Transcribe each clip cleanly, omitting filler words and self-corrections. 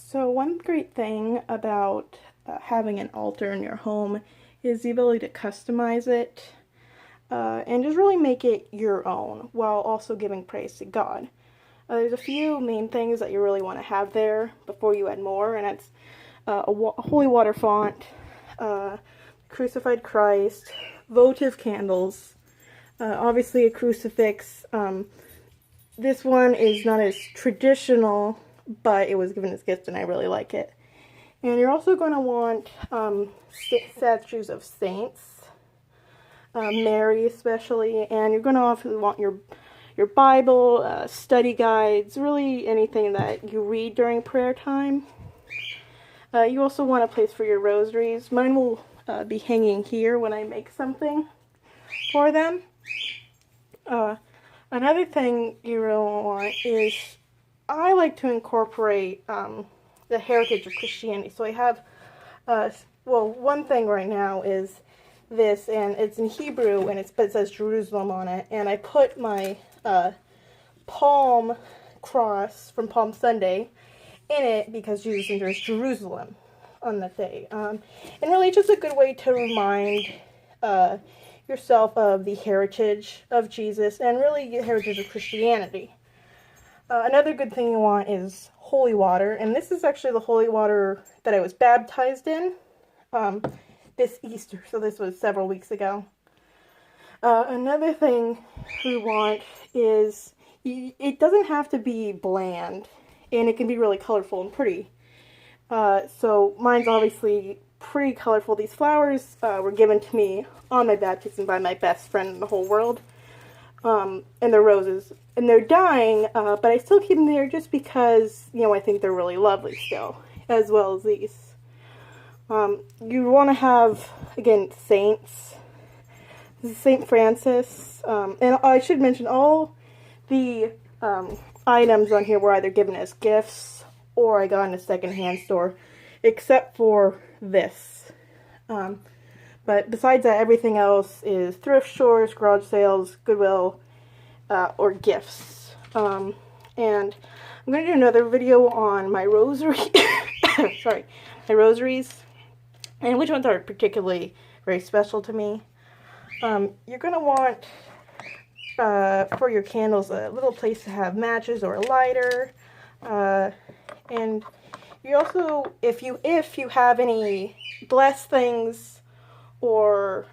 So one great thing about having an altar in your home is the ability to customize it and just really make it your own while also giving praise to God. There's a few main things that you really want to have there before you add more, and it's a holy water font, crucified Christ, votive candles, obviously a crucifix. This one is not as traditional, but it was given as a gift and I really like it. And you're also going to want statues of saints, Mary especially, and you're going to also want your Bible, study guides, really anything that you read during prayer time. You also want a place for your rosaries. Mine will be hanging here when I make something for them. Another thing you really want is I like to incorporate the heritage of Christianity. So I have, one thing right now is this, and it's in Hebrew, and but it says Jerusalem on it. And I put my palm cross from Palm Sunday in it because Jesus enters Jerusalem on that day. And really just a good way to remind yourself of the heritage of Jesus and really the heritage of Christianity. Another good thing you want is holy water, and this is actually the holy water that I was baptized in this Easter, so this was several weeks ago. Another thing we want is, it doesn't have to be bland, and it can be really colorful and pretty. So mine's obviously pretty colorful. These flowers were given to me on my baptism by my best friend in the whole world. And they're roses. And they're dying, but I still keep them there just because, I think they're really lovely still, as well as these. You want to have, again, saints. This is St. Francis. And I should mention all the items on here were either given as gifts or I got in a secondhand store, except for this. But besides that, everything else is thrift stores, garage sales, Goodwill, or gifts. And I'm going to do another video on my rosary, sorry, my rosaries, and which ones are particularly very special to me. You're going to want, for your candles, a little place to have matches or a lighter. And you also, if you have any blessed things or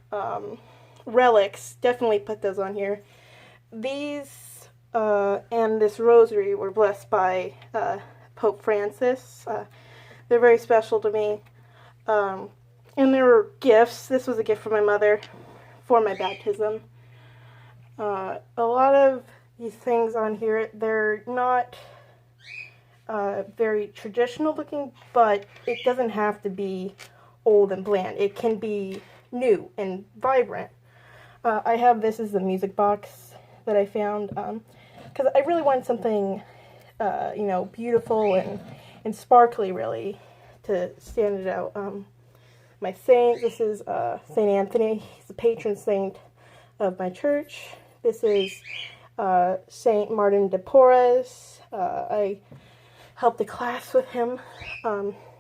relics, definitely put those on here. These and this rosary were blessed by Pope Francis. They're very special to me. And there were gifts. This was a gift from my mother for my baptism. A lot of these things on here, they're not very traditional looking, but it doesn't have to be old and bland. It can be new and vibrant. I have this as the music box that I found because I really wanted something beautiful and sparkly, really, to stand it out. My saint, this is St. Anthony. He's the patron saint of my church. This is St. Martin de Porres. I helped a class with him.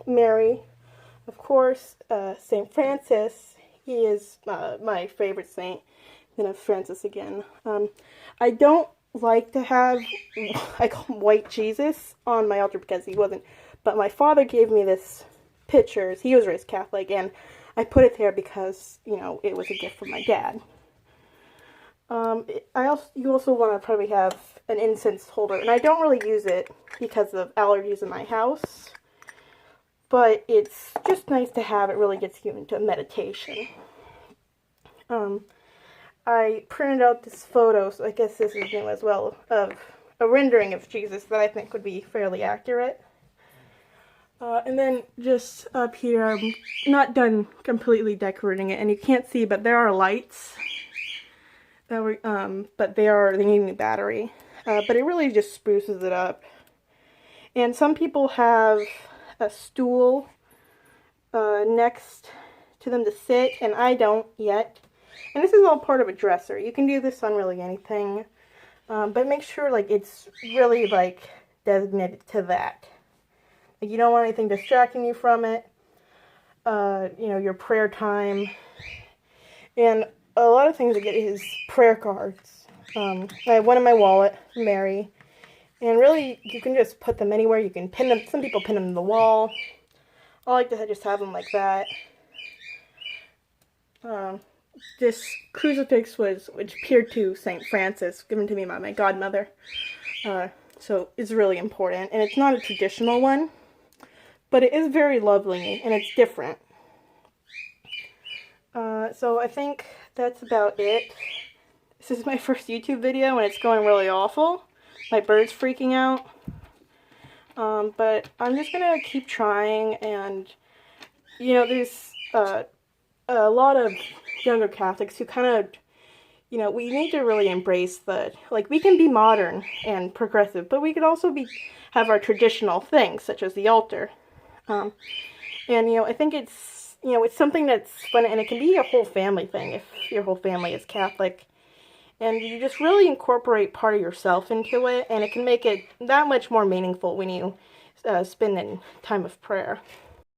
Mary, of course. St. Francis, he is my favorite saint. Then Francis again. I don't like to have, I call him White Jesus on my altar because he wasn't. But my father gave me this pictures. He was raised Catholic, and I put it there because, it was a gift from my dad. You also want to probably have an incense holder, and I don't really use it because of allergies in my house, but it's just nice to have. It really gets you into meditation. I printed out this photo, so I guess this is new as well, of a rendering of Jesus that I think would be fairly accurate. And then just up here, I'm not done completely decorating it, and you can't see, but there are lights. But they need a new battery. But it really just spruces it up. And some people have a stool next to them to sit, and I don't yet. And this is all part of a dresser. You can do this on really anything. But make sure, it's really, designated to that. Like, you don't want anything distracting you from it. You know, your prayer time. And a lot of things I get is prayer cards. I have one in my wallet, Mary. And really, you can just put them anywhere. You can pin them. Some people pin them to the wall. I like to just have them like that. This crucifix which appeared to St. Francis, given to me by my godmother. So it's really important. And it's not a traditional one, but it is very lovely, and it's different. So I think that's about it. This is my first YouTube video, and it's going really awful. My bird's freaking out. But I'm just gonna keep trying, and, you know, there's a lot of younger Catholics who kind of, you know, we need to really embrace like, we can be modern and progressive, but we could also have our traditional things, such as the altar. And, you know, I think it's, you know, it's something that's fun, and it can be a whole family thing if your whole family is Catholic. And you just really incorporate part of yourself into it, and it can make it that much more meaningful when you spend in time of prayer.